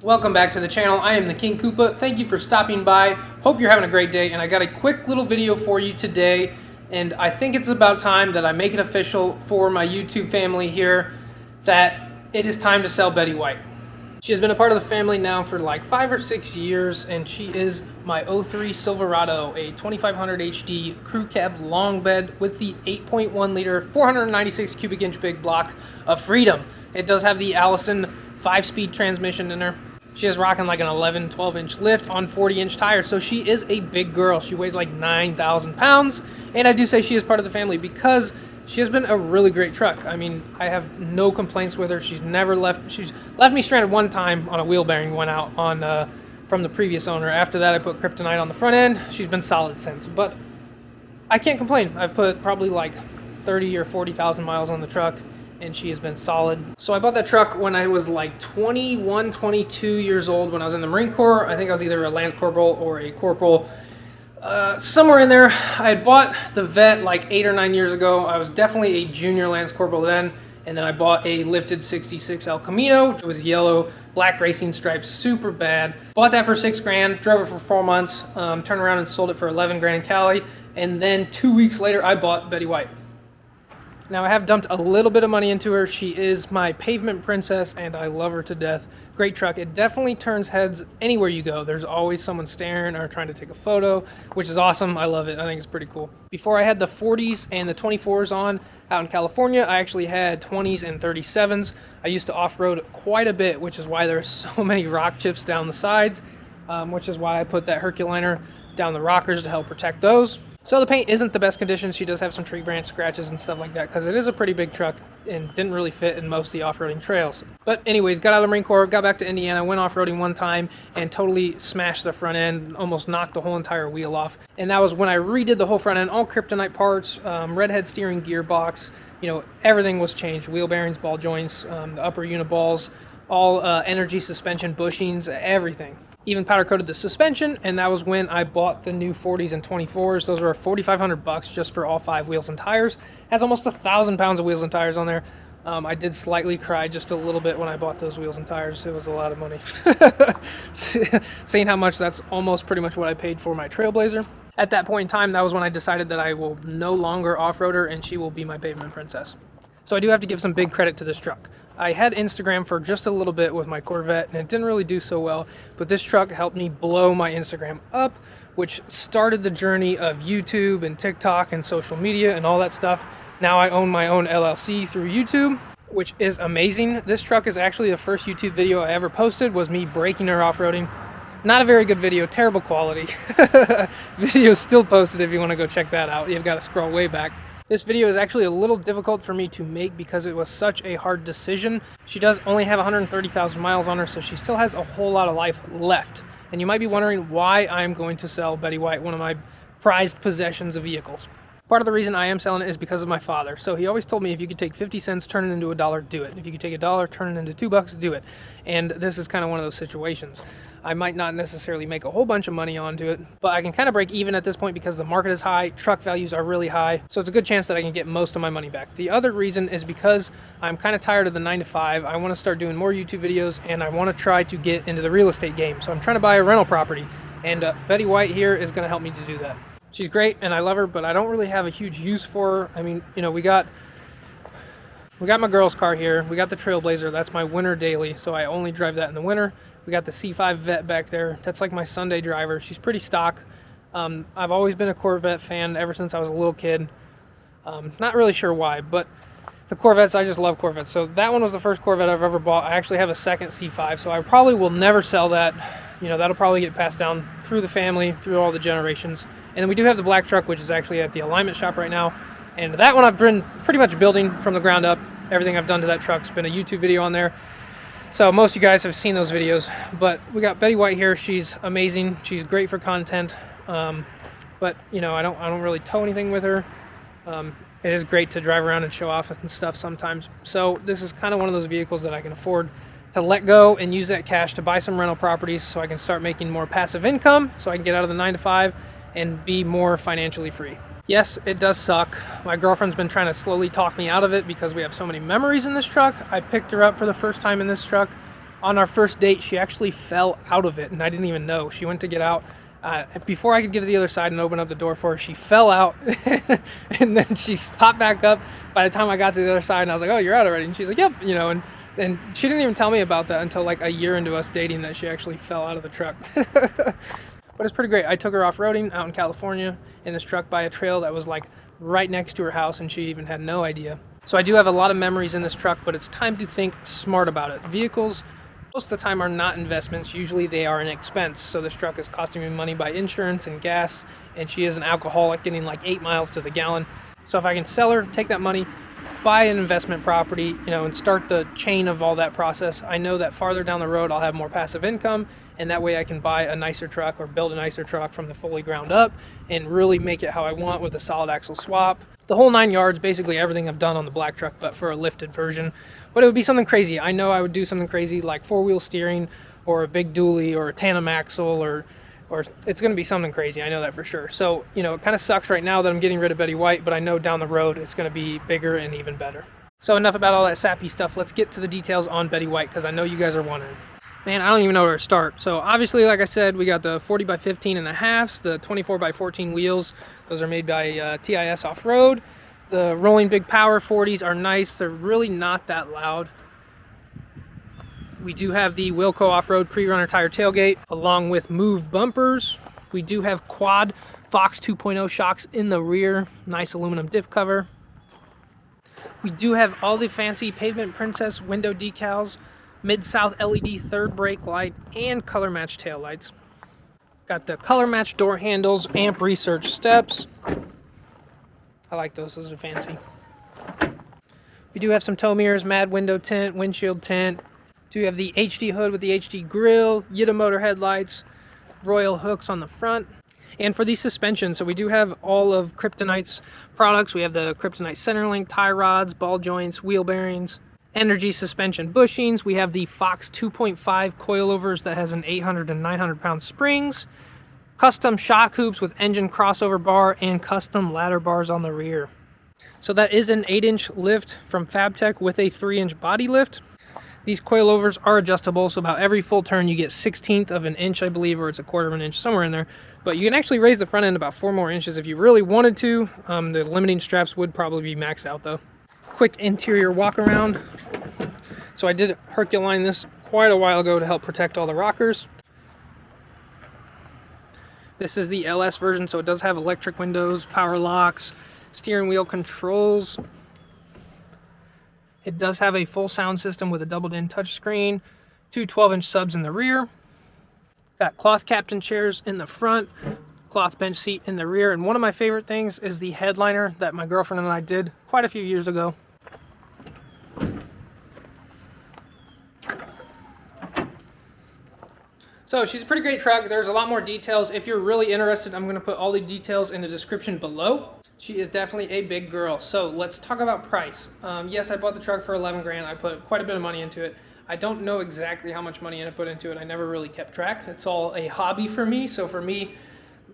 Welcome back to the channel. I am the King Koopa. Thank you for stopping by. Hope you're having a great day, and I got a quick little video for you today, and I think it's about time that I make it official for my YouTube family here that it is time to sell Betty White. She has been a part of the family now for like 5 or 6 years, and she is my 03 Silverado, a 2500 HD crew cab long bed with the 8.1 liter 496 cubic inch big block of freedom. It does have the Allison 5-speed transmission in her. She is rocking like an 11-12 inch lift on 40-inch tires, so she is a big girl. She weighs like 9,000 pounds, and I do say she is part of the family because she has been a really great truck. I mean, I have no complaints with her. She's never left. She's left me stranded one time on a wheel bearing went out on from the previous owner. After that, I put kryptonite on the front end. She's been solid since, but I can't complain. I've put probably like 30 or 40,000 miles on the truck, and she has been solid. So I bought that truck when I was like 21, 22 years old when I was in the Marine Corps. I think I was either a Lance Corporal or a Corporal. Somewhere in there. I had bought the Vet like 8 or 9 years ago. I was definitely a junior Lance Corporal then, and then I bought a lifted 66 El Camino. It was yellow, black racing stripes, super bad. Bought that for $6 grand, drove it for 4 months, turned around and sold it for 11 grand in Cali, and then 2 weeks later I bought Betty White. Now, I have dumped a little bit of money into her. She is my pavement princess, and I love her to death. Great truck. It definitely turns heads anywhere you go. There's always someone staring or trying to take a photo, which is awesome. I love it. I think it's pretty cool. Before I had the 40s and the 24s on out in California, I actually had 20s and 37s. I used to off-road quite a bit, which is why there's so many rock chips down the sides, which is why I put that Herculiner down the rockers to help protect those. So the paint isn't the best condition. She does have some tree branch scratches and stuff like that because it is a pretty big truck and didn't really fit in most of the off-roading trails. But anyways, got out of the Marine Corps, got back to Indiana, went off-roading one time and totally smashed the front end, almost knocked the whole entire wheel off. And that was when I redid the whole front end, all kryptonite parts, redhead steering gearbox, you know, everything was changed. Wheel bearings, ball joints, the upper uni-balls, all energy suspension bushings, everything. Even powder coated the suspension, and that was when I bought the new 40s and 24s. Those were $4,500 just for all 5 wheels and tires. Has almost 1,000 pounds of wheels and tires on there. I did slightly cry just a little bit when I bought those wheels and tires. It was a lot of money. Seeing how much that's almost pretty much what I paid for my Trailblazer. At that point in time, that was when I decided that I will no longer off-road her and she will be my pavement princess. So I do have to give some big credit to this truck. I had Instagram for just a little bit with my Corvette, and it didn't really do so well, but this truck helped me blow my Instagram up, which started the journey of YouTube and TikTok and social media and all that stuff. Now I own my own LLC through YouTube, which is amazing. This truck is actually the first YouTube video I ever posted, was me breaking her off-roading. Not a very good video, terrible quality. Video is still posted if you want to go check that out. You've got to scroll way back. This video is actually a little difficult for me to make because it was such a hard decision. She does only have 130,000 miles on her, so she still has a whole lot of life left. And you might be wondering why I'm going to sell Betty White, one of my prized possessions of vehicles. Part of the reason I am selling it is because of my father. So he always told me if you could take 50 cents, turn it into $1, do it. If you could take $1, turn it into $2, do it. And this is kind of one of those situations. I might not necessarily make a whole bunch of money onto it, but I can kind of break even at this point because the market is high, truck values are really high, so it's a good chance that I can get most of my money back. The other reason is because I'm kind of tired of the 9 to 5. I want to start doing more YouTube videos, and I want to try to get into the real estate game. So I'm trying to buy a rental property, and Betty White here is going to help me to do that. She's great, and I love her, but I don't really have a huge use for her. I mean, you know, we got my girl's car here. We got the Trailblazer. That's my winter daily, so I only drive that in the winter. We got the C5 Vet back there. That's like my Sunday driver. She's pretty stock. I've always been a Corvette fan ever since I was a little kid. Not really sure why, but the Corvettes, I just love Corvettes. So that one was the first Corvette I've ever bought. I actually have a second C5, so I probably will never sell that. You know, that'll probably get passed down through the family, through all the generations. And then we do have the black truck, which is actually at the alignment shop right now. And that one I've been pretty much building from the ground up. Everything I've done to that truck's been a YouTube video on there. So most of you guys have seen those videos, but we got Betty White here. She's amazing. She's great for content. But you know, I don't really tow anything with her. It is great to drive around and show off and stuff sometimes. So this is kind of one of those vehicles that I can afford to let go and use that cash to buy some rental properties so I can start making more passive income, so I can get out of the 9 to 5 and be more financially free. Yes, it does suck. My girlfriend's been trying to slowly talk me out of it because we have so many memories in this truck. I picked her up for the first time in this truck On our first date, she actually fell out of it, and I didn't even know. She went to get out. Before I could get to the other side and open up the door for her, she fell out, and then she popped back up. By the time I got to the other side, and I was like, "Oh, you're out already," and she's like, "Yep," you know, and she didn't even tell me about that until like a year into us dating, that she actually fell out of the truck. But it's pretty great. I took her off-roading out in California in this truck by a trail that was like right next to her house, and she even had no idea. So I do have a lot of memories in this truck, but it's time to think smart about it. Vehicles, most of the time, are not investments. Usually they are an expense. So this truck is costing me money by insurance and gas, and she is an alcoholic getting like 8 miles to the gallon. So if I can sell her, take that money, buy an investment property, you know, and start the chain of all that process, I know that farther down the road I'll have more passive income, and that way I can buy a nicer truck or build a nicer truck from the fully ground up and really make it how I want with a solid axle swap. The whole 9 yards, basically everything I've done on the black truck, but for a lifted version. But it would be something crazy. I know I would do something crazy like 4-wheel steering or a big dually or a tandem axle, or it's going to be something crazy. I know that for sure. So, you know, it kind of sucks right now that I'm getting rid of Betty White, but I know down the road it's going to be bigger and even better. So enough about all that sappy stuff. Let's get to the details on Betty White, because I know you guys are wondering. Man, I don't even know where to start. So obviously, like I said, we got the 40 by 15 and a halves, the 24 by 14 wheels. Those are made by TIS Offroad. The rolling big power 40s are nice. They're really not that loud. We do have the Wilco Off-Road pre-runner tire tailgate along with move bumpers. We do have quad Fox 2.0 shocks in the rear. Nice aluminum diff cover. We do have all the fancy Pavement Princess window decals, Mid-South LED third brake light, and color match tail lights. Got the color match door handles, amp research steps. I like those are fancy. We do have some tow mirrors, mad window tint, windshield tint. Do have the HD hood with the HD grille, Yita motor headlights, Royal hooks on the front. And for these suspensions, so we do have all of Kryptonite's products. We have the Kryptonite centerline tie rods, ball joints, wheel bearings, energy suspension bushings. We have the Fox 2.5 coilovers that has an 800 and 900 pound springs, custom shock hoops with engine crossover bar, and custom ladder bars on the rear. So that is an 8-inch lift from Fabtech with a 3-inch body lift. These coilovers are adjustable, so about every full turn you get 1/16 of an inch, I believe, or it's 1/4 of an inch, somewhere in there. But you can actually raise the front end about 4 more inches if you really wanted to. The limiting straps would probably be maxed out though. Quick interior walk around. So I did Herculine this quite a while ago to help protect all the rockers. This is the LS version, so it does have electric windows, power locks, steering wheel controls. It does have a full sound system with a doubled-in touchscreen, 2 12-inch subs in the rear. Got cloth captain chairs in the front, cloth bench seat in the rear, and one of my favorite things is the headliner that my girlfriend and I did quite a few years ago. So she's a pretty great truck. There's a lot more details. If you're really interested, I'm going to put all the details in the description below. She is definitely a big girl. So let's talk about price. Yes, I bought the truck for 11 grand. I put quite a bit of money into it. I don't know exactly how much money I put into it. I never really kept track. It's all a hobby for me. So for me,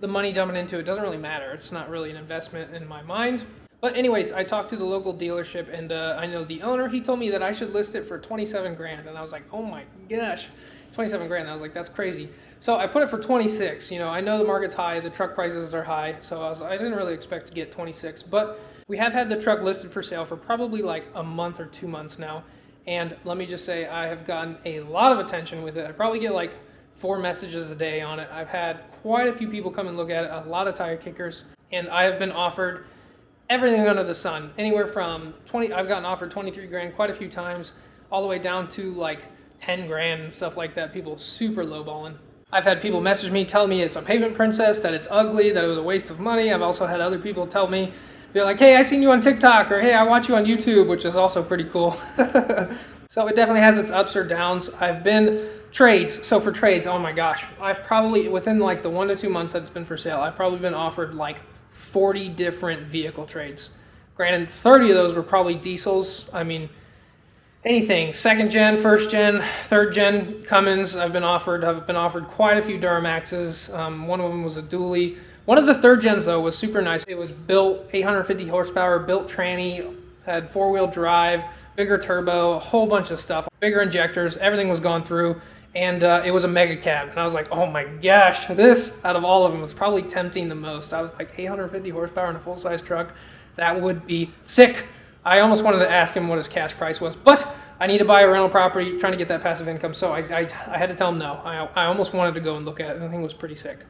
the money dumping into it doesn't really matter. It's not really an investment in my mind. But anyways, I talked to the local dealership, and I know the owner. He told me that I should list it for 27 grand. And I was like, oh my gosh, 27 grand. I was like, that's crazy. So I put it for 26. You know, I know the market's high, the truck prices are high, so I didn't really expect to get 26. But we have had the truck listed for sale for probably like a month or 2 months now. And let me just say, I have gotten a lot of attention with it. I probably get like 4 messages a day on it. I've had quite a few people come and look at it, a lot of tire kickers, and I have been offered everything under the sun. Anywhere from I've gotten offered 23 grand quite a few times, all the way down to like 10 grand and stuff like that. People super lowballing. I've had people message me, tell me it's a Pavement Princess, that it's ugly, that it was a waste of money. I've also had other people tell me, they're like, hey, I seen you on TikTok, or hey, I watch you on YouTube, which is also pretty cool. So it definitely has its ups or downs. I've been trades. So for trades, oh my gosh, I've probably, within like the 1 to 2 months that it's been for sale, I've probably been offered like 40 different vehicle trades. Granted, 30 of those were probably diesels. I mean, anything, 2nd gen, 1st gen, 3rd gen Cummins. I've been offered quite a few Duramaxes. One of them was a dually. One of the 3rd gens though was super nice. It was built 850 horsepower, built tranny, had 4-wheel drive, bigger turbo, a whole bunch of stuff, bigger injectors, everything was gone through, and it was a mega cab. And I was like, oh my gosh, this out of all of them was probably tempting the most. I was like, 850 horsepower in a full-size truck, that would be sick. I almost wanted to ask him what his cash price was, but I need to buy a rental property, trying to get that passive income, so I had to tell him no. I almost wanted to go and look at it. The thing was pretty sick.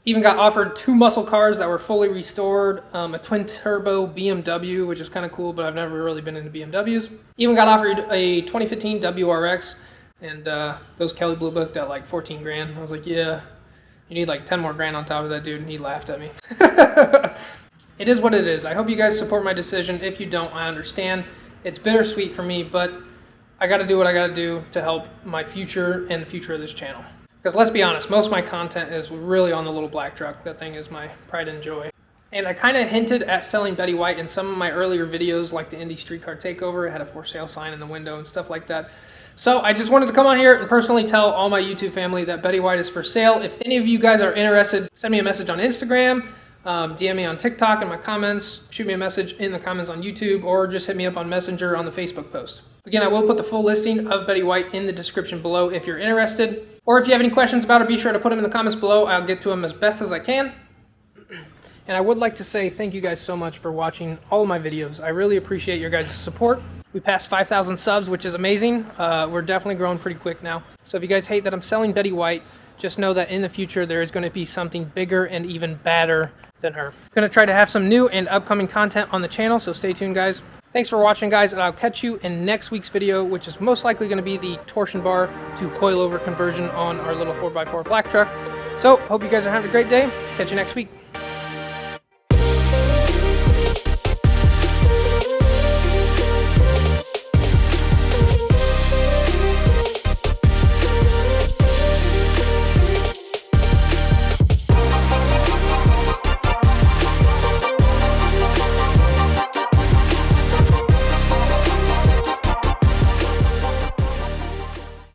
Even got offered 2 muscle cars that were fully restored, a twin-turbo BMW, which is kind of cool, but I've never really been into BMWs. Even got offered a 2015 WRX, and those Kelly Blue booked at like 14 grand. I was like, yeah, you need like 10 more grand on top of that, dude, and he laughed at me. It is what it is. I hope you guys support my decision. If you don't, I understand. It's bittersweet for me, but I got to do what I got to do to help my future and the future of this channel. Because let's be honest, most of my content is really on the little black truck. That thing is my pride and joy. And I kind of hinted at selling Betty White in some of my earlier videos, like the Indy Streetcar Takeover. It had a for sale sign in the window and stuff like that. So I just wanted to come on here and personally tell all my YouTube family that Betty White is for sale. If any of you guys are interested, send me a message on Instagram, DM me on TikTok in my comments, shoot me a message in the comments on YouTube, or just hit me up on Messenger on the Facebook post. Again, I will put the full listing of Betty White in the description below if you're interested. Or if you have any questions about it, be sure to put them in the comments below. I'll get to them as best as I can. And I would like to say thank you guys so much for watching all of my videos. I really appreciate your guys' support. We passed 5,000 subs, which is amazing. We're definitely growing pretty quick now. So if you guys hate that I'm selling Betty White, just know that in the future there is going to be something bigger and even badder than her. I'm going to try to have some new and upcoming content on the channel, so stay tuned, guys. Thanks for watching, guys, and I'll catch you in next week's video, which is most likely going to be the torsion bar to coilover conversion on our little 4x4 black truck. So, hope you guys are having a great day. Catch you next week.